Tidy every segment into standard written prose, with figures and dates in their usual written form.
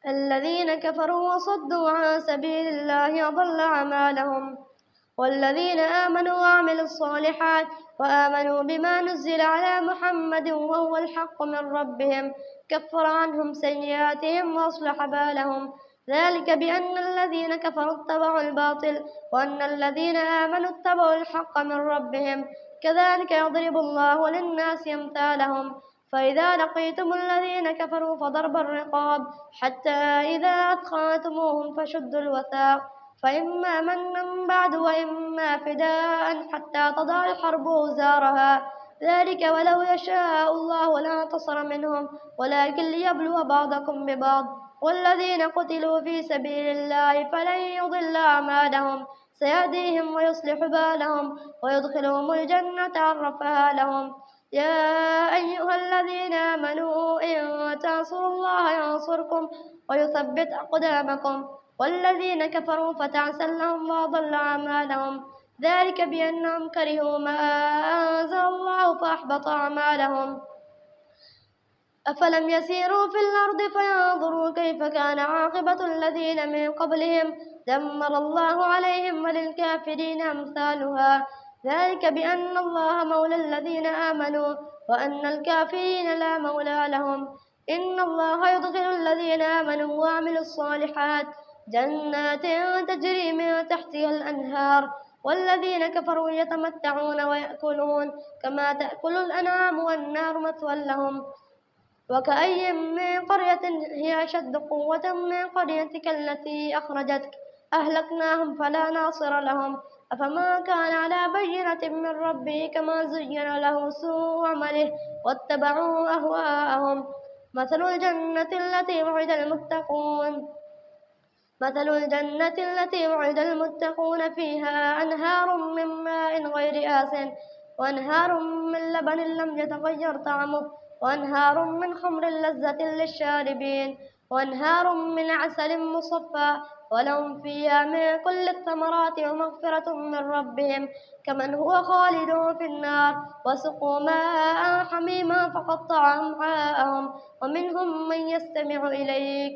الذين كفروا وصدوا عن سبيل الله أضل أعمالهم. والذين آمنوا وعملوا الصالحات وآمنوا بما نزل على محمد وهو الحق من ربهم كفر عنهم سيئاتهم وأصلح بالهم. ذلك بأن الذين كفروا اتبعوا الباطل وأن الذين آمنوا اتبعوا الحق من ربهم كذلك يضرب الله للناس أمثالهم. فإذا لقيتم الذين كفروا فضرب الرقاب حتى إذا أثخنتموهم فشدوا الوثاق فإما منا بعد وإما فداء حتى تضع الحرب أوزارها. ذلك ولو يشاء الله لانتصر منهم ولكن ليبلو بعضكم ببعض. والذين قتلوا في سبيل الله فلن يضل أعمالهم سيهديهم ويصلح بالهم ويدخلهم الجنة عرفها لهم. يا أيها الذين آمنوا إن تنصروا الله ينصركم ويثبت أقدامكم. والذين كفروا فتعسا لهم وأضل أعمالهم. ذلك بأنهم كرهوا ما أنزل الله فأحبط أعمالهم. أفلم يسيروا في الأرض فينظروا كيف كان عاقبة الذين من قبلهم دمر الله عليهم وللكافرين أمثالها. ذلك بأن الله مولى الذين آمنوا وأن الكافرين لا مولى لهم. إن الله يدخل الذين آمنوا وعملوا الصالحات جنات تجري من تحتها الأنهار. والذين كفروا يتمتعون ويأكلون كما تأكل الأنعام والنار مثوى لهم. وكأي من قرية هي أشد قوة من قريتك التي أخرجتك أهلكناهم فلا ناصر لهم. أفمن كان على بينة من ربه كما زين له سوء عمله واتبعوا أهواءهم. مثل الجنة التي وعد المتقون فيها أنهار من ماء غير آسن وأنهار من لبن لم يتغير طعمه وأنهار من خمر لذة للشاربين وأنهار من عسل مصفى ولهم فيها من كل الثمرات ومغفرة من ربهم كمن هو خالد في النار وسقوا ماء حميما فقطع أمعاءهم ومنهم من يستمع إليك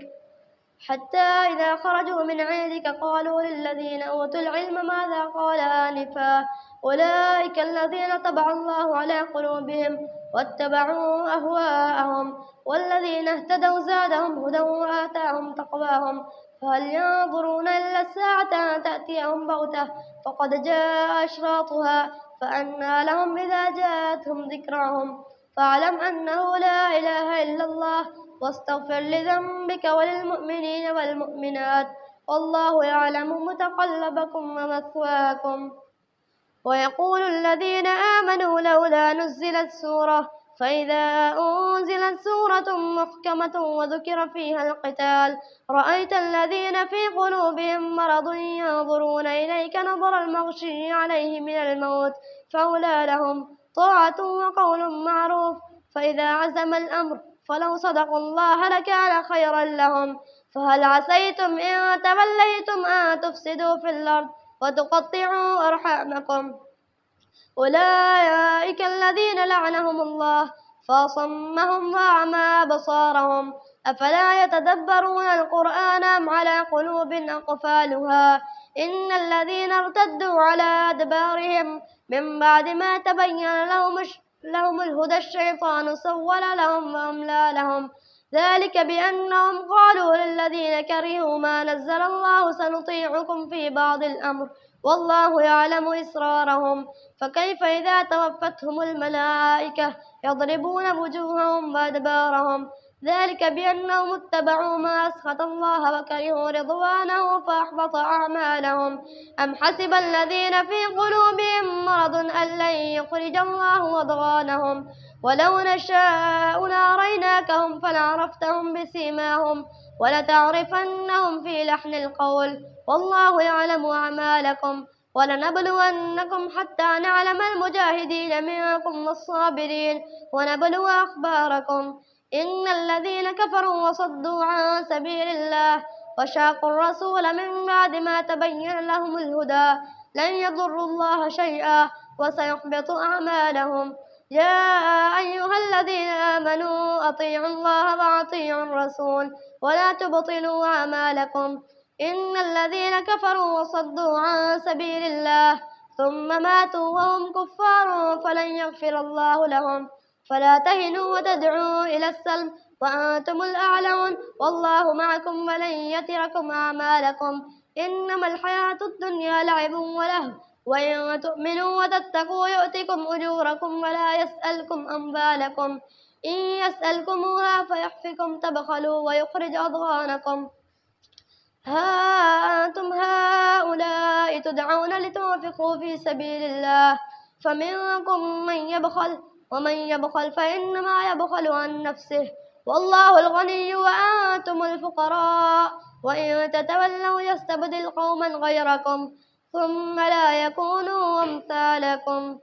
حتى إذا خرجوا من عندك قالوا للذين أوتوا العلم ماذا قال آنفا أولئك الذين طبع الله على قلوبهم واتبعوا أهواءهم. والذين اهتدوا زادهم هدى وآتاهم تقواهم. فهل ينظرون إلا الساعة أن تأتيهم بغتة فقد جاء أشراطها فأنى لهم إذا جاءتهم ذكراهم. فاعلم أنه لا إله إلا الله واستغفر لذنبك وللمؤمنين والمؤمنات والله يعلم متقلبكم ومثواكم. ويقول الذين آمنوا لولا نزلت سورة فإذا أنزلت سورة محكمة وذكر فيها القتال رأيت الذين في قلوبهم مرض ينظرون إليك نظر المغشي عليه من الموت فأولى لهم طاعة وقول معروف. فإذا عزم الأمر فلو صدقوا الله لكان خيرا لهم. فهل عسيتم إن توليتم أن تفسدوا في الأرض وتقطعوا أرحامكم. أولئك الذين لعنهم الله فأصمهم وأعمى أبصارهم. أفلا يتدبرون القرآن أم على قلوب أقفالها. إن الذين ارتدوا على أدبارهم من بعد ما تبين لهم الهدى الشيطان سول لهم وأملى لهم. ذلك بأنهم قالوا للذين كرهوا ما نزل الله سنطيعكم في بعض الأمر والله يعلم إسرارهم. فكيف إذا توفتهم الملائكة يضربون وجوههم وأدبارهم. ذلك بأنهم اتبعوا ما أسخط الله وكرهوا رضوانه فأحبط أعمالهم. أم حسب الذين في قلوبهم مرض أن لن يخرج الله أضغانهم. ولو نشاء لأريناكهم فلعرفتهم بسيماهم ولتعرفنهم في لحن القول والله يعلم أعمالكم. ولنبلونكم حتى نعلم المجاهدين منكم والصابرين ونبلو أخباركم. إن الذين كفروا وصدوا عن سبيل الله وشاقوا الرسول من بعد ما تبين لهم الهدى لن يضروا الله شيئا وسيحبط أعمالهم. يا أيها الذين آمنوا أطيعوا الله وأطيعوا الرسول ولا تبطلوا أعمالكم إن الذين كفروا وصدوا عن سبيل الله ثم ماتوا وهم كفار فلن يغفر الله لهم فلا تهنوا وتدعوا إلى السلم وأنتم الأعلون والله معكم ولن يتركم أعمالكم إنما الحياة الدنيا لعب ولهو وإن تؤمنوا وتتقوا يؤتكم أجوركم ولا يسألكم أموالكم إن يسألكموها فيحفكم تبخلوا ويخرج أضغانكم ها أنتم هؤلاء تدعون لتنفقوا في سبيل الله فمنكم من يبخل ومن يبخل فإنما يبخل عن نفسه والله الغني وأنتم الفقراء وإن تتولوا يستبدل قوما غيركم ثم لا يكونوا أمثالكم